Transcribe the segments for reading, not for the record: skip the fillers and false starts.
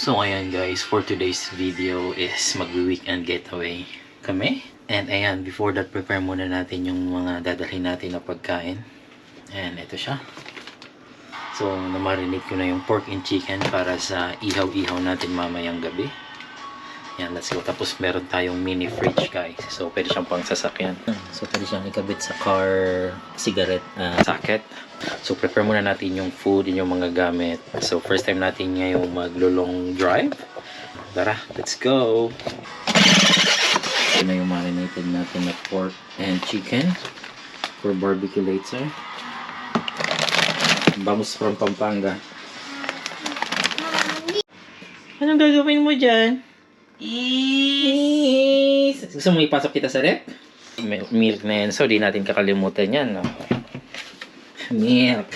So ayan guys, for today's video is mag-weekend getaway kami. And ayan, before that, prepare muna natin yung mga dadalhin natin na pagkain. And ito siya. So namarinate ko na yung pork and chicken para sa ihaw-ihaw natin mamayang gabi. Yan, let's go. Tapos meron tayong mini fridge guys. So pwede siyang pang sasakyan. So pwede siyang ikabit sa car cigarette socket. So prepare muna natin yung food and yung mga gamit. So first time natin ngayong maglo-long drive. Tara, let's go! Ito na yung marinated natin na pork and chicken for barbecue later. Vamos from Pampanga. Anong gagawin mo dyan? Gusto mo ipasok kita sa rep? Milk na yan. So, di natin kakalimutan yan. No? Milk.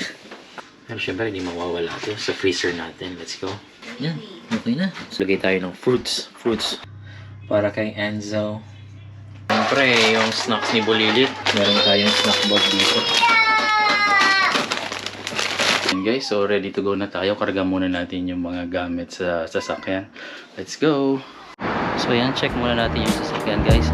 Pero syempre, hindi mawawala ito sa freezer natin. Let's go. Yan. Okay na. So, lagay tayo ng fruits. Para kay Enzo. Siyempre, yung snacks ni Bulilit. Meron tayong snack box dito. And guys, so ready to go na tayo. Karga muna natin yung mga gamit sa sasakyan. Let's go! So yan, check muna natin yung sasakyan guys.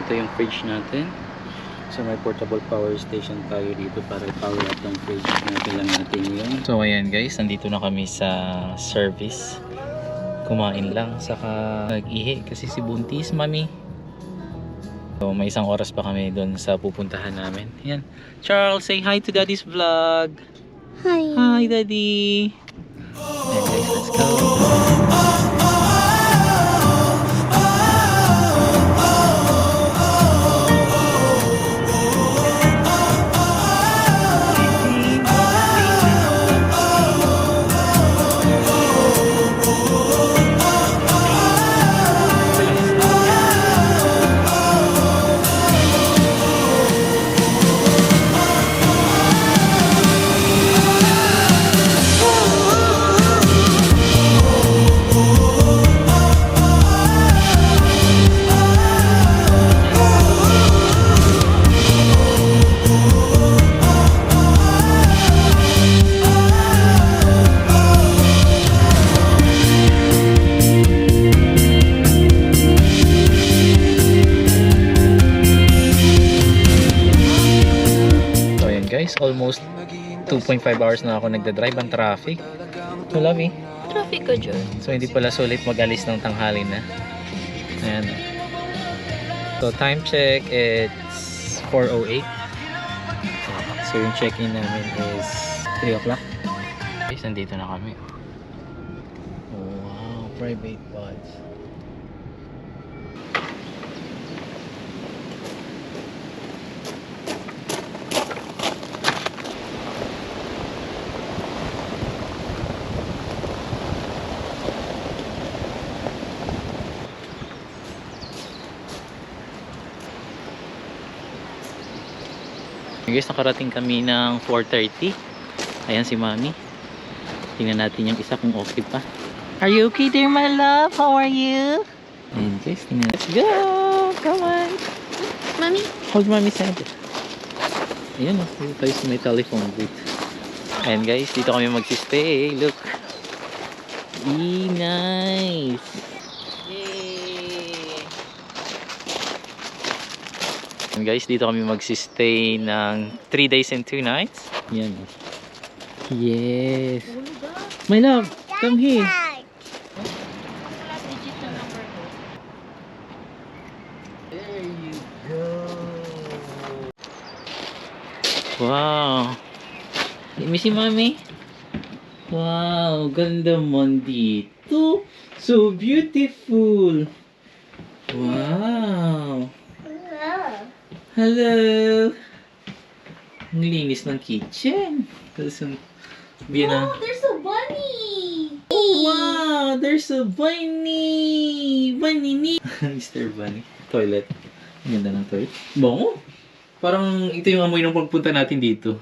Ito yung fridge natin. So may portable power station tayo dito para power up ng fridge. Kailangan natin yun. So ayan guys, nandito na kami sa service. Kumain lang, saka nag-ihi kasi si Buntis, mami. So may isang oras pa kami doon sa pupuntahan namin. Ayan. Charles, say hi to Daddy's vlog. Hi. Hi Daddy. Ayan guys, let's go. Almost 2.5 hours na ako nagdadrive ang traffic. Wala eh. Traffic ka dyan. So hindi pala sulit mag-alis ng tanghali na. Ayan. So time check, it's 4:08. So yung check-in namin is 3 o'clock. Guys, nandito na kami. Oh, wow, private pods. Guys, nakarating kami ng 4:30. Ayan si Mami. Tingnan natin yung isa kung okay pa. Are you okay there, my love? How are you? Ayan guys, tingnan. Let's go! Come on! Mami? Hold Mommy's hand. Ayan, dito tayo sa may telephone booth. Ayan guys, dito kami magsistay. Look! Nice! And guys, dito kami magsistay ng 3 days and 2 nights. Yan. Yes. My love, come here. There you go. Wow. Let me see, Mommy. Wow, ganda man dito. So beautiful. Wow. Hello! Ang linis ng kitchen. Tapos yung... Oh, there's a bunny! Wow! There's a bunny! Bunny! Mr. Bunny. Toilet. Ang ganda ng toilet. Bango! Parang ito yung amoy ng pagpunta natin dito.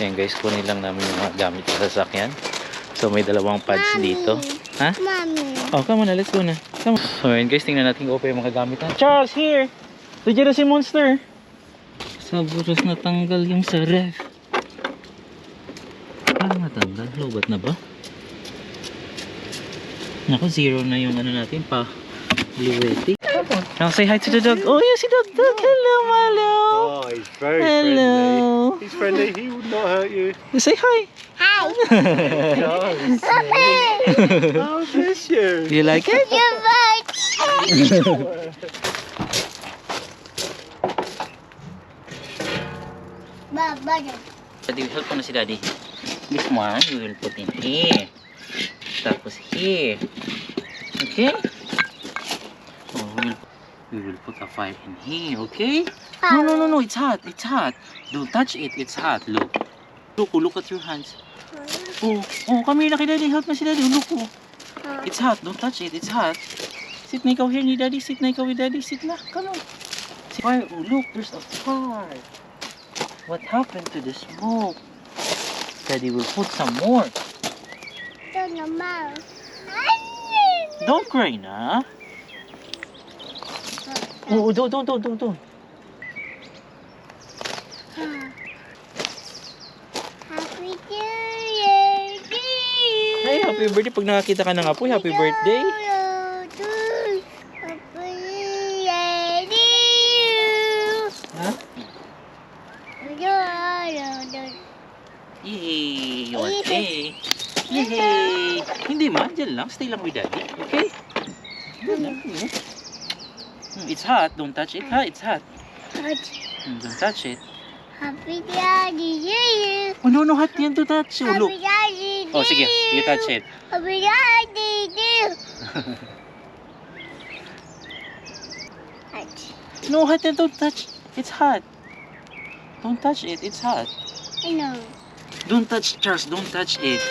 So yun guys, kunin lang namin yung mga gamit sa sasakyan. So may dalawang pads dito. Ha? Mommy. Oh, come on na. Let's go na. Come on. So yun guys, tingnan natin kung okay yung mga gamit na. Charles, here! Nandiyan na si Monster. Sa butas natanggal yung sa ref. Parang natanggal. Lobat na ba? Naku, zero na yung ano natin pa. Bluetti. Now say hi to the dog. Oh yeah, si dog. Hello, Malo. Oh, he's very Hello. friendly. He's friendly. He would not hurt you. Say hi. Hi. Oh, oh, bless you. Do you like it? You're right. Baba. Daddy, help mo na si Daddy. This one, we will put in here. Tapos here. Okay? Oh, we will put a fire in here, okay? No, it's hot, it's hot. Don't touch it, it's hot, look. Look at your hands. Oh, come here na kay Daddy, help na si Daddy, look oh. It's hot, don't touch it, it's hot. Sit na ikaw here ni Daddy, sit na ikaw with Daddy, sit na, come on. Fire, oh look, there's a fire. What happened to the smoke? Daddy will put some more. Don't cry na. Oh, don't. Happy New Year to you. Hey, happy birthday. Pag nakakita ka ng apoy, happy birthday. Happy New Year to you. Ha? Yay! You want eh? Yay! Hindi man, dyan lang. Stay lang with Daddy. Okay? Dyan lang. It's hot. Don't touch it. Ha? It's hot. Don't touch it. Happy Daddy to you. Oh, no, hot yan to touch. Oh, look. Happy Daddy to Oh, sige. You touch it. Happy Daddy to you. No, hot yan. Don't touch. It's hot. Don't touch it. It's hot. I know. Don't touch, Charles. Don't touch it.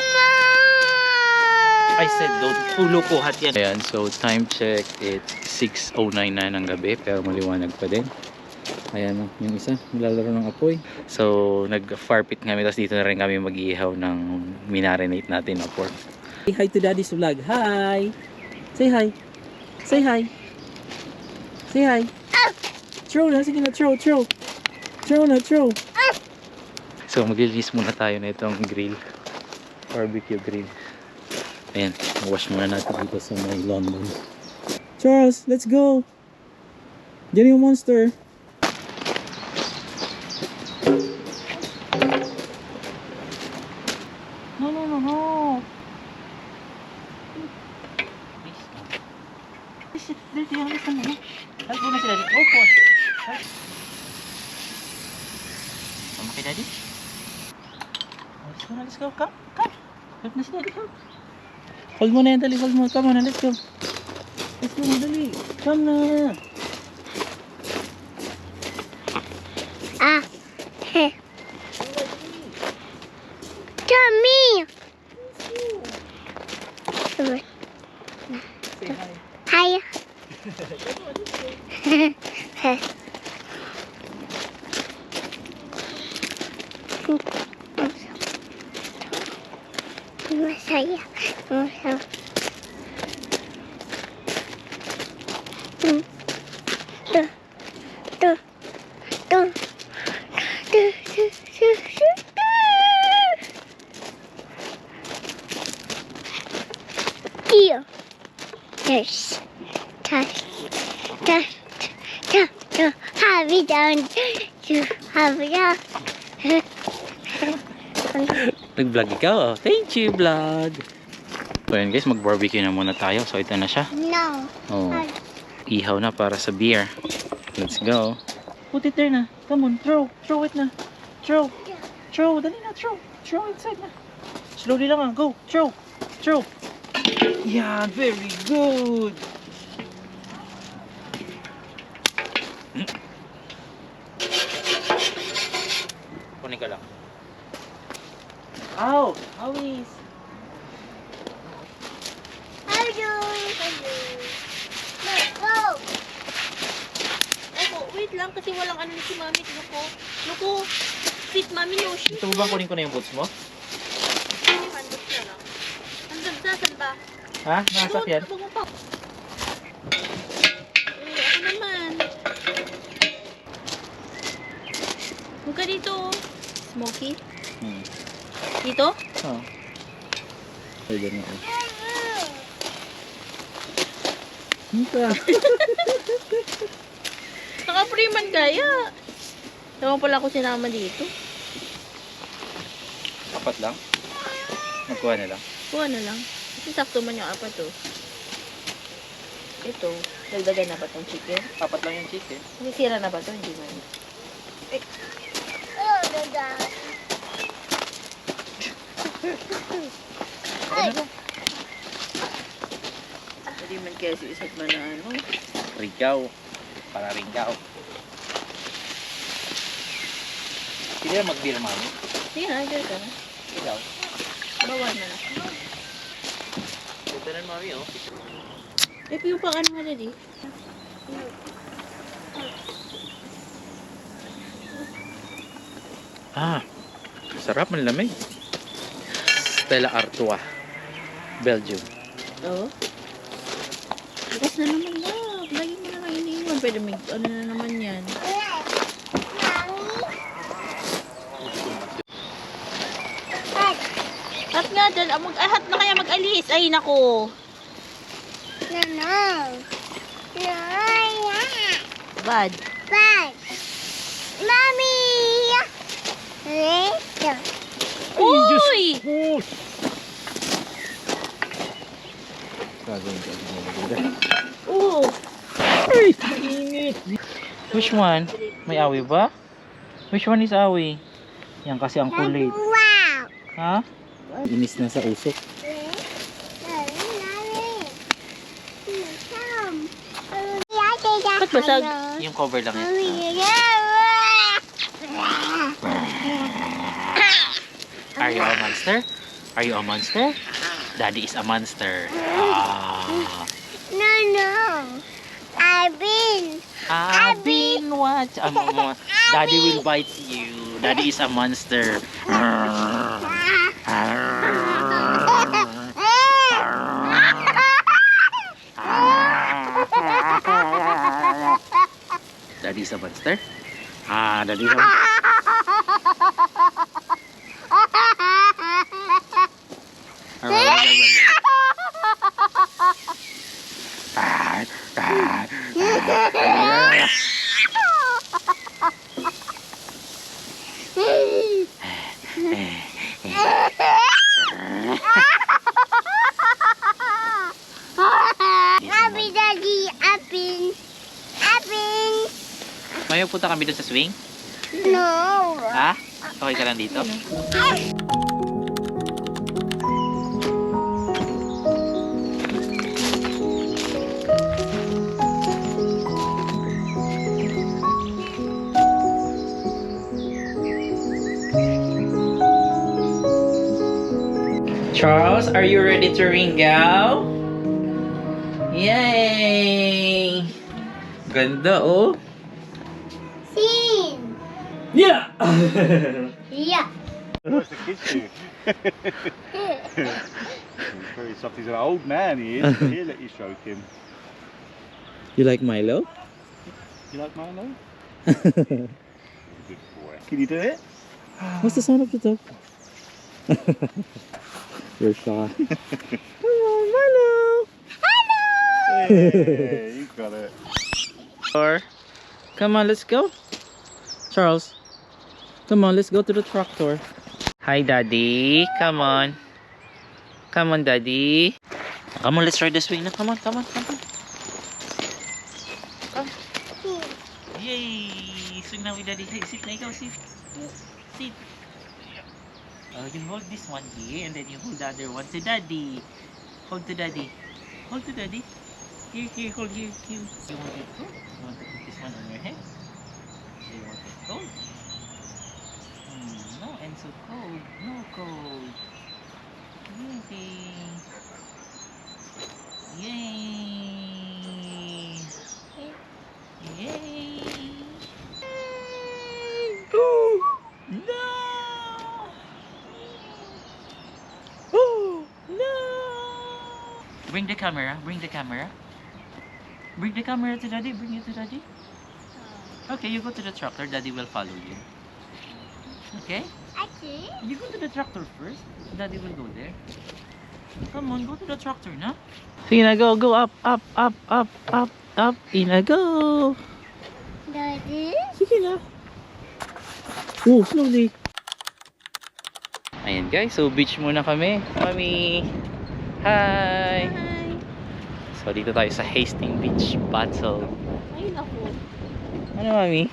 I said don't. Ulo ko, hot yan. Ayan, so time check. It's 6:09 na ng gabi, pero maliwanag pa din. Ayan, yung isa, nilalaro ng apoy. So, nag-fire pit kami, tapos dito na rin kami mag-iihaw ng minarinate natin na pork. Say hi to Daddy's vlog. Hi! Say hi. Say hi. Say hi. Throw na, sige na, throw. Throw na, throw. So, mag-release muna tayo na itong grill. Barbecue grill. Ayan, wash muna natin dito sa may London. Charles, let's go! Diyan yung monster. No. Dito yung listen mo. Help mo na si Daddy. Oh, boy. Come kay Daddy. Let's go. Come. Help na si Daddy, come. Hold mo na yan, dali. Hold mo. Come on, let's go. Let's go, dali. Come na. Tommy. Say hi. Hi. Masaya. Here. There's have it done. You have it done. Nag-vlog ikaw, oh. Thank you, vlog. So yun guys, mag-barbecue na muna tayo. So ito na siya. No. Oh. Ihaw na para sa beer. Let's go. Put it there na. Come on, throw it na. Throw, dali na, throw inside na. Slowly lang ah, go, throw. Yeah, very good. Kunin ko lang. Ow! Awis! Hello. Let's go. Opo, wait lang kasi walang ano si Mami. Nuko. Sit, Mami, no shit. Gusto mo bang kunin ko na yung boots mo? Handot na lang. Handot na, saan ba? Ha? Nakasakyan? Huwag mo pa. Ako naman. Huwag ka dito. Smokey? Dito? Oo. Pwede na ako. Naka-freeman kaya. Ewan pala ako sinama dito. Apat lang? Magkuha na lang. Kuha na lang. Kasi sakto man yung apat to. Ito, dagdagan na ba itong chicken? Apat lang yung chicken. Sisira na ba ito? Hindi man. Oh, Dada. Hindi man kaya si isa't man na ano. Ringaw. Para ringaw. Hindi na mag-beer, Mami. Sige na, enjoy ka na. Ikaw. Bawal na na. Ito na, Mami, oh. Eh, yung pang ano nga na di? Sarap, ang lamig. Stella Artois. Belgium. Oo. Bukas na naman na. Lagi mo na lang iniiwan. Pwede may ano na naman yan. Hat nga dyan. Hat na kaya mag-alis. Ay, nako. No. Bad. Bye. Mommy. Later. Uy! Oo. Which one? May awi ba? Which one is awi? Yan kasi ang kulit. Wow. Ha? Inis na sa usok. Ba't basag? Yung cover lang yan. Are you a monster? Are you a monster? Daddy is a monster. No. I've been watch. Daddy will bite you. Daddy is a monster. Daddy is a monster. Daddy is a monster. Happy Daddy, Appin. May punta kami doon sa swing? No. Ha? Okay ka lang dito? Charles, are you ready to ringaw? Yay! Ganda, oh. Scene. Yeah! Yeah. What's the kids do? He's very soft. He's an old man, he is. He'll let you stroke him. You like Milo? You like Milo? Good boy. Can you do it? What's the sound of the dog? You're shy. Come on, Milo! Yeah, you got it. Come on, let's go. Charles, come on, let's go to the tractor. Hi, Daddy. Come on. Come on, Daddy. Come on, let's ride the swing now. Come on. Come. Yay! Swing na with Daddy. Hey, sit na ikaw, sit. Sit. You hold this one here and then you hold the other one to Daddy. Hold to Daddy. Hold to Daddy. Here, hold here. You want it cold? You want to put this one on your head? You want it cold? getting so cold. No cold. Yay! Yay! Yay! Oh! No! Oh! No! Bring the camera. Bring the camera. Bring the camera to Daddy. Bring it to Daddy. Okay, you go to the tractor. Daddy will follow you. Okay? Okay. You go to the tractor first. Daddy will go there. Come on, go to the tractor na. Sige na, go, go up, up, up, up, up, up. Ina, go. Daddy? Sige na. Oh, slowly. Ayan guys, so beach muna kami. Mami. Hi. Hi. So dito tayo sa Hastings Beach Battle. Ayun ako. Ano mami?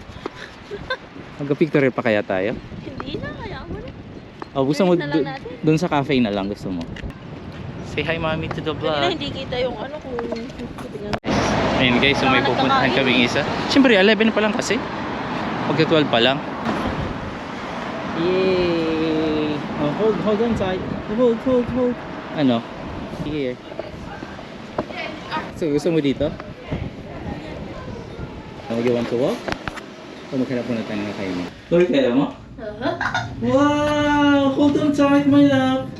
Magka-picture pa kaya tayo? Hindi na, kaya mo na. Oh, gusto mo Wait na lang natin. doon sa cafe na lang gusto mo. Say hi mami to the Kanina vlog. hindi kita yung ano kung... Ayun guys, so may Baka pupuntahan nagkakain. kaming isa. Siyempre 11 pa lang kasi. Pagka 12 pa lang. Yay! Oh, hold on side. Hold. Ano? Here. So gusto mo dito? You want to walk? O maghanap muna tayo ng kainin. Tuloy kaya mo? Wow! Hold on tight, my love!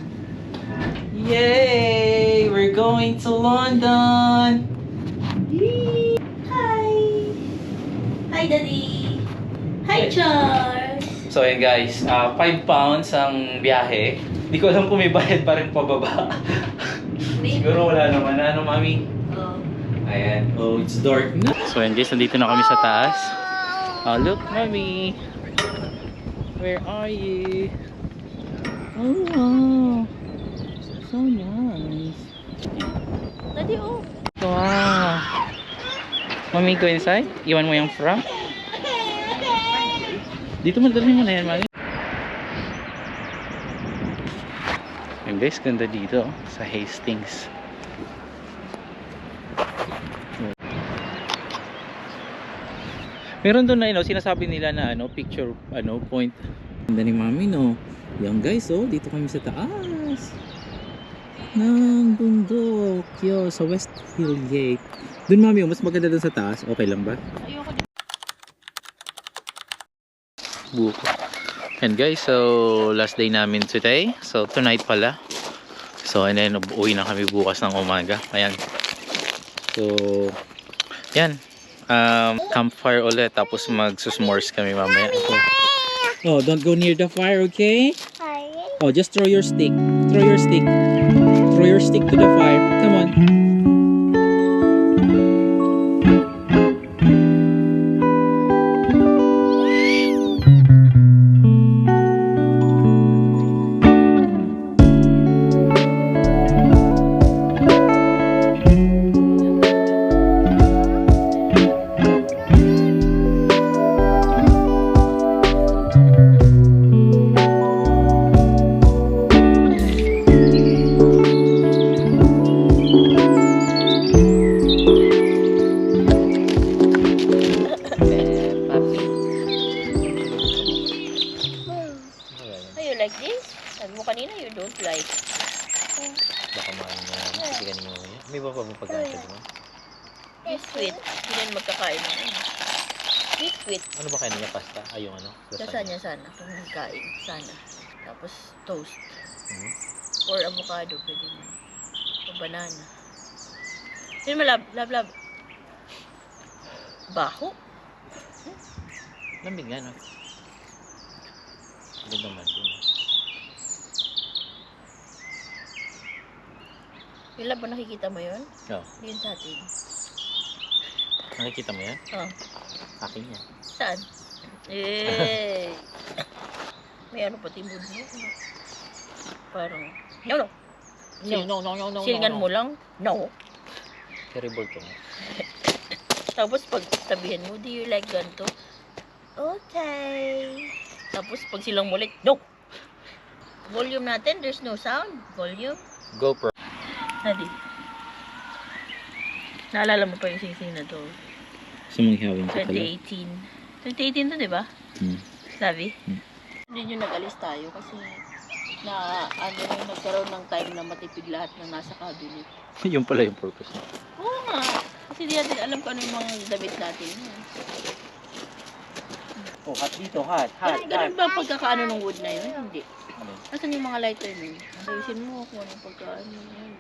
Yay! We're going to London! Hi! Hi, Daddy! Hi, Charles! So yun guys, 5 pounds ang biyahe. Di ko alam kung may bayad pa rin pababa. Siguro wala naman. Ano, mami? Ayan. Oh, it's dark na. So yun guys, nandito na kami sa taas. Oh, look, mami. Where are you? Oh, wow. So nice. Daddy, oh! Wow. Mami, go inside. Iwan mo yung front. Dito mo, dalhin mo na yan, mami. Yung guys, ganda dito sa Hastings. Meron doon na sinasabi nila na picture point. Ganda ni mami no. Yan guys, dito kami sa taas ng bundok. Yo, sa Westfield Gate. Doon mami, mas maganda doon sa taas. Okay lang ba? Ayoko din. Buko. And guys, so last day namin today. So tonight pala. So and then uwi na kami bukas ng umaga. Ayan. So yan. Campfire ulit tapos magsusmores kami mamaya. Oh, don't go near the fire, okay? Hi. Oh, just throw your stick. Throw your stick. Throw your stick to the fire. Come on. Oh, you like this? Sabi mo kanina you don't like. Baka maano na yan. Kasi ganun yung yan. May iba pa bang pagkakasya mo? Biscuit. Hindi na magkakain na. Biscuit. Ano ba kayo niya? Pasta? Ay, yung ano? Sa niya sana. Kung magkain. Sana. Tapos toast. Hmm? Or avocado. Pwede mo. O banana. Sino mo lab? Lab. Baho? Lambing nga, no? Ganda naman din. Yung lab ba nakikita mo yun? Oo. Yun sa atin. Nakikita mo yan? Oh. Akin yan. Saan? Eh. May ano pati mood mo. Parang, no. Silingan mo lang? No. Terrible to. Tapos pag sabihin mo, do you like ganito? Okay. Tapos pag silang mulit, no. Volume natin, there's no sound. Volume. GoPro. Hadi. Naalala mo pa yung sing-sing na to? Gusto mong ihawin ko pala? 2018. 2018 to, di ba? Hmm. Sabi? Hindi nyo nag-alis tayo kasi na ano yung nagkaroon ng time na matipid lahat ng nasa cabinet. Yung pala yung purpose niya. Oo nga. Kasi di natin alam kung ano yung mga damit natin. Oh, hot dito, hot. Ganun ba ang pagkakaano ng wood na yun? Hindi. Ano? Nasaan yung mga lighter nun? Ayusin mo kung anong pagkaano yun.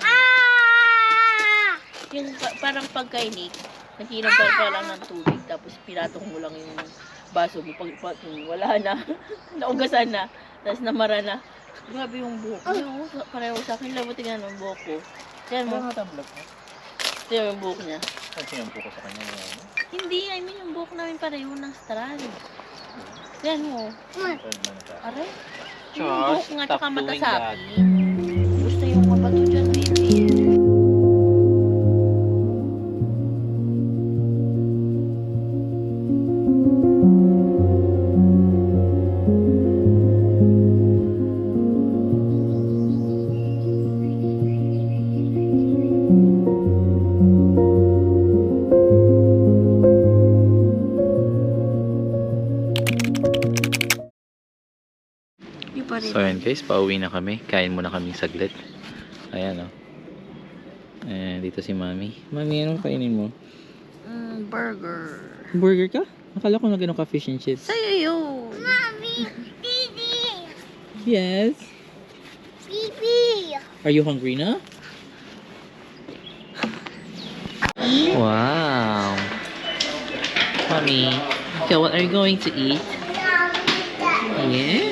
Yung parang pagkainik, naghinam pa lang ng tubig, tapos pinatong mo lang yung baso mo pag wala na, naugasan na, tapos namara na. Grabe yung buhok niya, oh. Pareho sa akin, labo tingnan ang buhok ko. Tingnan mo. Tingnan yung buhok niya. Ang sinampo ko sa kanya ngayon. Hindi, I mean yung buhok namin pareho ng strand. Tingnan mo. Aray. Yung buhok nga tsaka mata sapi. Gusto yung mabato dyan, baby. So ayan guys, pauwi na kami. Kain muna kaming saglit. Ayan oh. Ayan, dito si Mami. Mami, anong kainin mo? Burger. Burger ka? Akala ko na gano'n ka fish and chips. Sa'yo yun. Mommy, Didi, Yes. Bibi. Are you hungry na? Wow. Mommy, okay, what are you going to eat? Yeah.